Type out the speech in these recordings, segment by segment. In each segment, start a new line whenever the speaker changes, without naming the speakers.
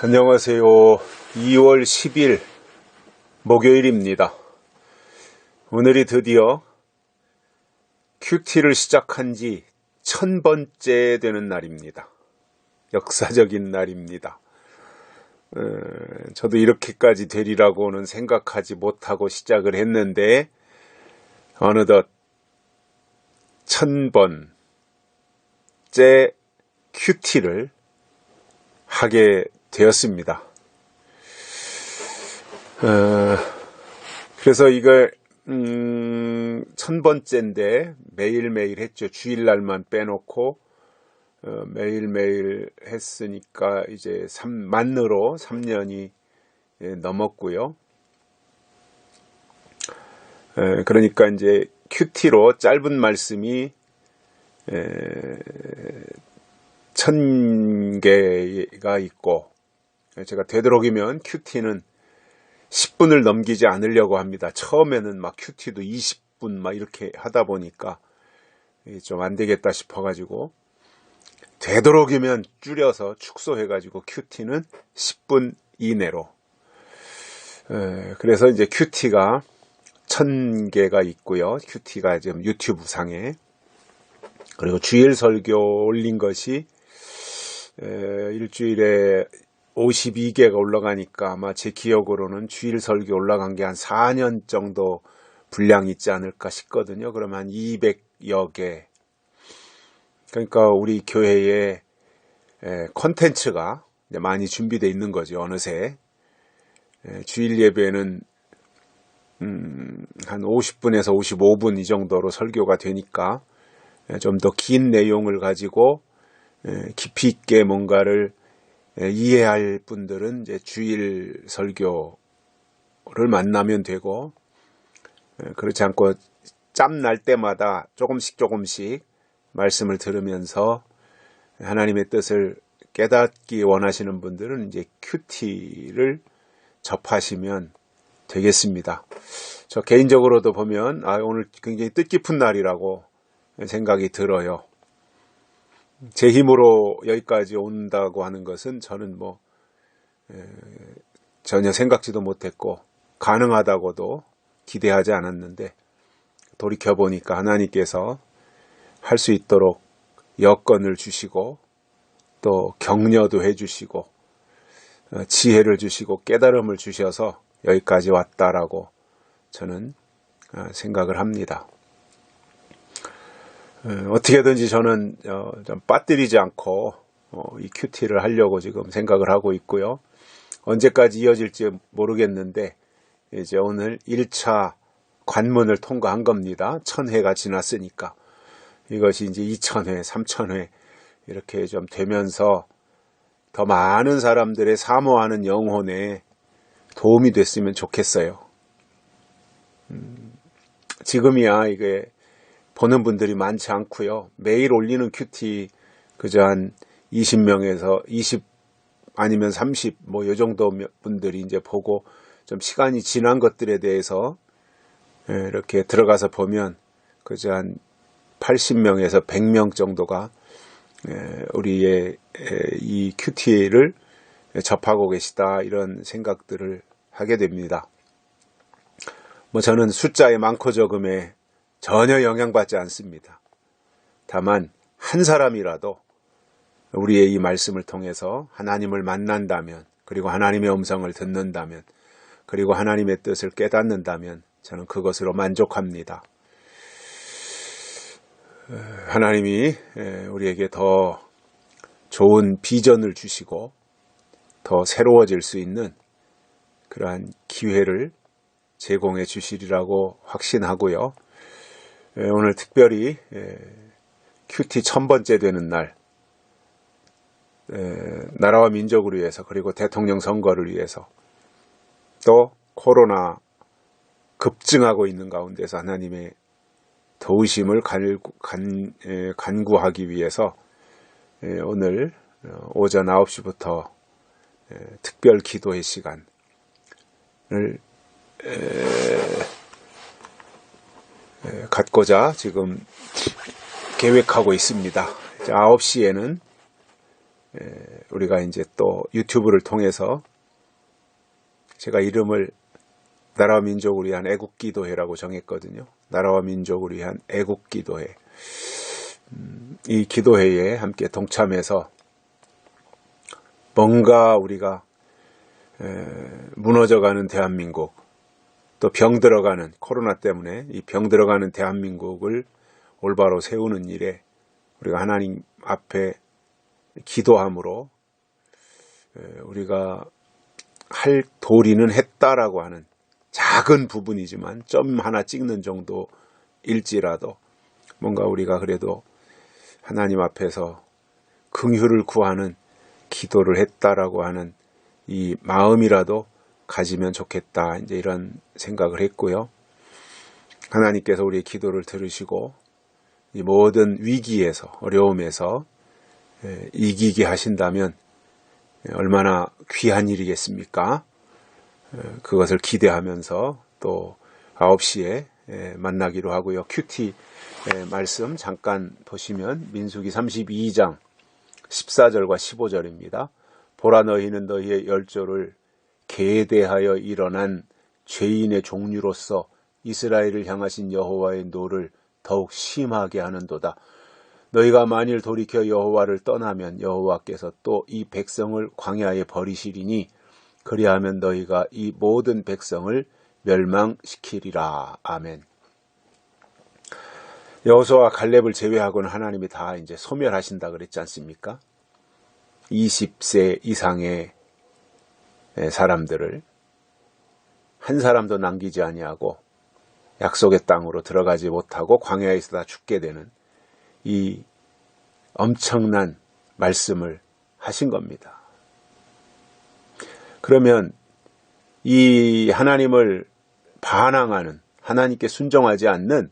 안녕하세요. 2월 10일 목요일입니다. 오늘이 드디어 큐티를 시작한 지 1000번째 되는 날입니다. 역사적인 날입니다. 저도 이렇게까지 되리라고는 생각하지 못하고 시작을 했는데 어느덧 1000번째 큐티를 하게 되었습니다. 그래서 이걸 1000번째인데 매일매일 했죠. 주일날만 빼놓고 매일매일 했으니까 이제 만으로 3년이 넘었고요. 그러니까 이제 큐티로 짧은 말씀이 1000개가 있고, 제가 되도록이면 큐티는 10분을 넘기지 않으려고 합니다. 처음에는 막 큐티도 20분 막 이렇게 하다 보니까 좀 안 되겠다 싶어가지고 되도록이면 줄여서 축소해가지고 큐티는 10분 이내로. 그래서 이제 큐티가 1000개가 있고요. 큐티가 지금 유튜브 상에. 그리고 주일 설교 올린 것이 일주일에 52개가 올라가니까 아마 제 기억으로는 주일 설교 올라간 게 한 4년 정도 분량이 있지 않을까 싶거든요. 그러면 한 200여 개. 그러니까 우리 교회에 콘텐츠가 많이 준비되어 있는 거죠. 어느새. 주일 예배는 한 50분에서 55분 이 정도로 설교가 되니까 좀 더 긴 내용을 가지고 깊이 있게 뭔가를 이해할 분들은 이제 주일 설교를 만나면 되고, 그렇지 않고 짬 날 때마다 조금씩 말씀을 들으면서 하나님의 뜻을 깨닫기 원하시는 분들은 이제 큐티를 접하시면 되겠습니다. 저 개인적으로도 보면 오늘 굉장히 뜻깊은 날이라고 생각이 들어요. 제 힘으로 여기까지 온다고 하는 것은 저는 전혀 생각지도 못했고 가능하다고도 기대하지 않았는데, 돌이켜보니까 하나님께서 할 수 있도록 여건을 주시고 또 격려도 해주시고 지혜를 주시고 깨달음을 주셔서 여기까지 왔다라고 저는 생각을 합니다. 어떻게든지 저는 좀 빠뜨리지 않고 이 큐티를 하려고 지금 생각을 하고 있고요. 언제까지 이어질지 모르겠는데 이제 오늘 1차 관문을 통과한 겁니다. 1000회가 지났으니까 이것이 이제 2000회, 3000회 이렇게 좀 되면서 더 많은 사람들의 사모하는 영혼에 도움이 됐으면 좋겠어요. 지금이야 이게 보는 분들이 많지 않고요. 매일 올리는 큐티 그저 한 20명에서 20 아니면 30 요 정도 분들이 이제 보고 좀 시간이 지난 것들에 대해서 이렇게 들어가서 보면 그저 한 80명에서 100명 정도가 우리의 이 큐티를 접하고 계시다, 이런 생각들을 하게 됩니다. 저는 숫자의 많고 적음에 전혀 영향받지 않습니다. 다만 한 사람이라도 우리의 이 말씀을 통해서 하나님을 만난다면, 그리고 하나님의 음성을 듣는다면, 그리고 하나님의 뜻을 깨닫는다면 저는 그것으로 만족합니다. 하나님이 우리에게 더 좋은 비전을 주시고 더 새로워질 수 있는 그러한 기회를 제공해 주시리라고 확신하고요. 오늘 특별히 큐티 1000번째 되는 날, 나라와 민족을 위해서, 그리고 대통령 선거를 위해서, 또 코로나 급증하고 있는 가운데서 하나님의 도우심을 간구하기 위해서 오늘 오전 9시부터 특별 기도의 시간을 갖고자 지금 계획하고 있습니다. 9시에는 우리가 이제 또 유튜브를 통해서 제가 이름을 나라와 민족을 위한 애국기도회라고 정했거든요. 나라와 민족을 위한 애국기도회. 이 기도회에 함께 동참해서 뭔가 우리가 무너져가는 대한민국, 또 병들어가는 코로나 때문에 이 병들어가는 대한민국을 올바로 세우는 일에 우리가 하나님 앞에 기도함으로 우리가 할 도리는 했다라고 하는 작은 부분이지만 점 하나 찍는 정도일지라도 뭔가 우리가 그래도 하나님 앞에서 긍휼을 구하는 기도를 했다라고 하는 이 마음이라도 가지면 좋겠다, 이제 이런 생각을 했고요. 하나님께서 우리의 기도를 들으시고 이 모든 위기에서, 어려움에서 이기게 하신다면 얼마나 귀한 일이겠습니까? 그것을 기대하면서 또 9시에 만나기로 하고요. 큐티 말씀 잠깐 보시면 민수기 32장 14절과 15절입니다. 보라, 너희는 너희의 열조를 계대하여 일어난 죄인의 종류로서 이스라엘을 향하신 여호와의 노를 더욱 심하게 하는도다. 너희가 만일 돌이켜 여호와를 떠나면 여호와께서 또 이 백성을 광야에 버리시리니 그리하면 너희가 이 모든 백성을 멸망시키리라. 아멘. 여호수아와 갈렙을 제외하고는 하나님이 다 이제 소멸하신다 그랬지 않습니까? 20세 이상의 사람들을 한 사람도 남기지 아니하고 약속의 땅으로 들어가지 못하고 광야에서 다 죽게 되는 이 엄청난 말씀을 하신 겁니다. 그러면 이 하나님을 반항하는, 하나님께 순종하지 않는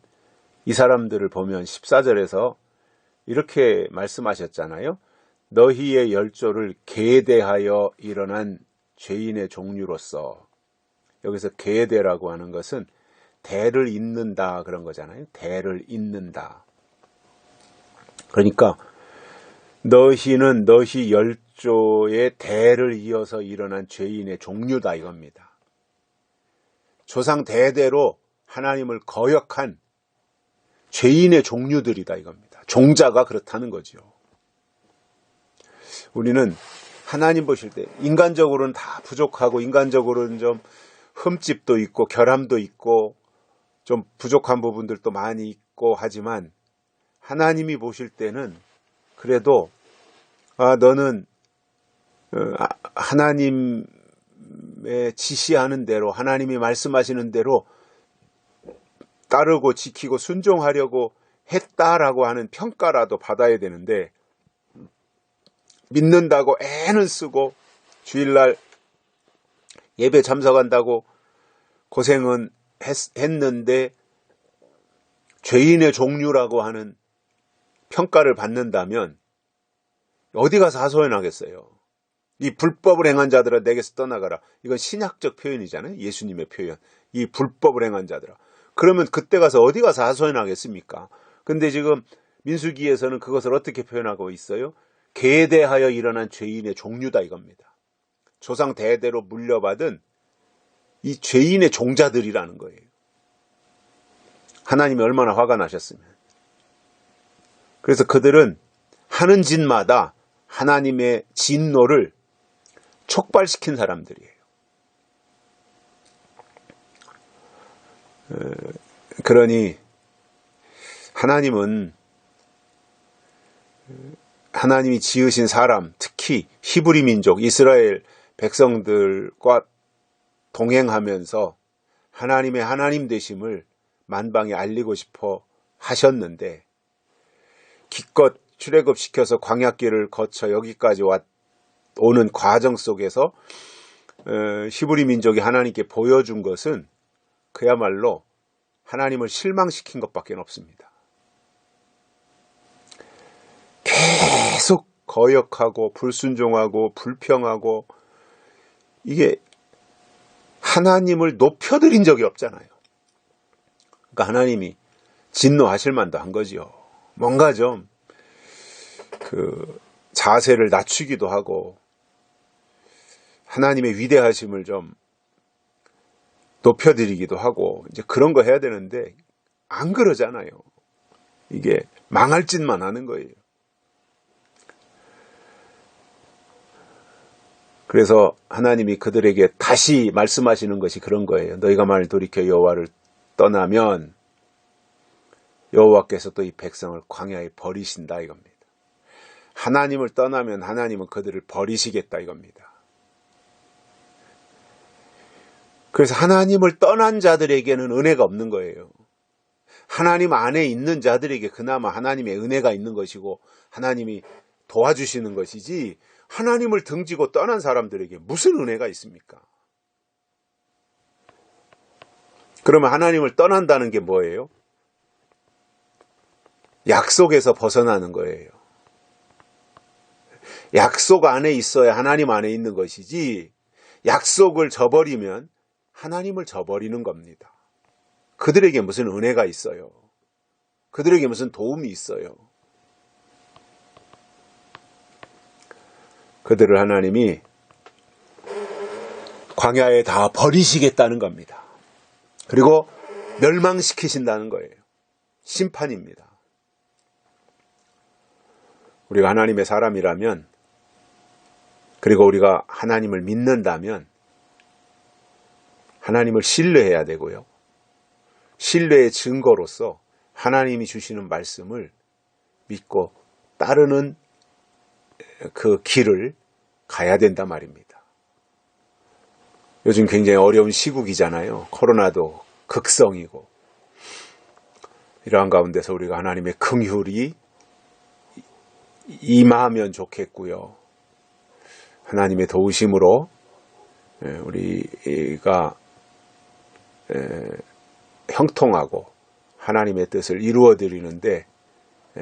이 사람들을 보면 14절에서 이렇게 말씀하셨잖아요. 너희의 열조를 계대하여 일어난 죄인의 종류로서. 여기서 계대라고 하는 것은 대를 잇는다 그런 거잖아요. 대를 잇는다. 그러니까 너희는 너희 열조의 대를 이어서 일어난 죄인의 종류다 이겁니다. 조상 대대로 하나님을 거역한 죄인의 종류들이다 이겁니다. 종자가 그렇다는 거죠. 우리는 하나님 보실 때 인간적으로는 다 부족하고 인간적으로는 좀 흠집도 있고 결함도 있고 좀 부족한 부분들도 많이 있고 하지만 하나님이 보실 때는 그래도 너는 하나님의 지시하는 대로, 하나님이 말씀하시는 대로 따르고 지키고 순종하려고 했다라고 하는 평가라도 받아야 되는데, 믿는다고 애는 쓰고 주일날 예배 참석한다고 고생은 했는데 죄인의 종류라고 하는 평가를 받는다면 어디 가서 하소연하겠어요? 이 불법을 행한 자들아 내게서 떠나가라. 이건 신약적 표현이잖아요. 예수님의 표현. 이 불법을 행한 자들아. 그러면 그때 가서 어디 가서 하소연하겠습니까? 근데 지금 민수기에서는 그것을 어떻게 표현하고 있어요? 계대하여 일어난 죄인의 종류다 이겁니다. 조상 대대로 물려받은 이 죄인의 종자들이라는 거예요. 하나님이 얼마나 화가 나셨으면. 그래서 그들은 하는 짓마다 하나님의 진노를 촉발시킨 사람들이에요. 그러니 하나님은 하나님이 지으신 사람, 특히 히브리 민족, 이스라엘 백성들과 동행하면서 하나님의 하나님 되심을 만방에 알리고 싶어 하셨는데 기껏 출애굽시켜서 광야길을 거쳐 여기까지 오는 과정 속에서 히브리 민족이 하나님께 보여준 것은 그야말로 하나님을 실망시킨 것밖에 없습니다. 계속 거역하고 불순종하고 불평하고 이게 하나님을 높여드린 적이 없잖아요. 그러니까 하나님이 진노하실 만도 한 거지요. 뭔가 좀 자세를 낮추기도 하고 하나님의 위대하심을 좀 높여드리기도 하고 이제 그런 거 해야 되는데 안 그러잖아요. 이게 망할 짓만 하는 거예요. 그래서 하나님이 그들에게 다시 말씀하시는 것이 그런 거예요. 너희가 만일 돌이켜 여호와를 떠나면 여호와께서 또 이 백성을 광야에 버리신다 이겁니다. 하나님을 떠나면 하나님은 그들을 버리시겠다 이겁니다. 그래서 하나님을 떠난 자들에게는 은혜가 없는 거예요. 하나님 안에 있는 자들에게 그나마 하나님의 은혜가 있는 것이고 하나님이 도와주시는 것이지 하나님을 등지고 떠난 사람들에게 무슨 은혜가 있습니까? 그러면 하나님을 떠난다는 게 뭐예요? 약속에서 벗어나는 거예요. 약속 안에 있어야 하나님 안에 있는 것이지 약속을 저버리면 하나님을 저버리는 겁니다. 그들에게 무슨 은혜가 있어요? 그들에게 무슨 도움이 있어요? 그들을 하나님이 광야에 다 버리시겠다는 겁니다. 그리고 멸망시키신다는 거예요. 심판입니다. 우리가 하나님의 사람이라면 그리고 우리가 하나님을 믿는다면 하나님을 신뢰해야 되고요. 신뢰의 증거로서 하나님이 주시는 말씀을 믿고 따르는 그 길을 가야 된단 말입니다. 요즘 굉장히 어려운 시국이잖아요. 코로나도 극성이고 이러한 가운데서 우리가 하나님의 긍휼이 임하면 좋겠고요. 하나님의 도우심으로 우리가 형통하고 하나님의 뜻을 이루어드리는데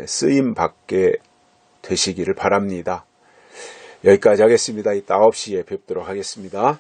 쓰임받게 되시기를 바랍니다. 여기까지 하겠습니다. 이따 9시에 뵙도록 하겠습니다.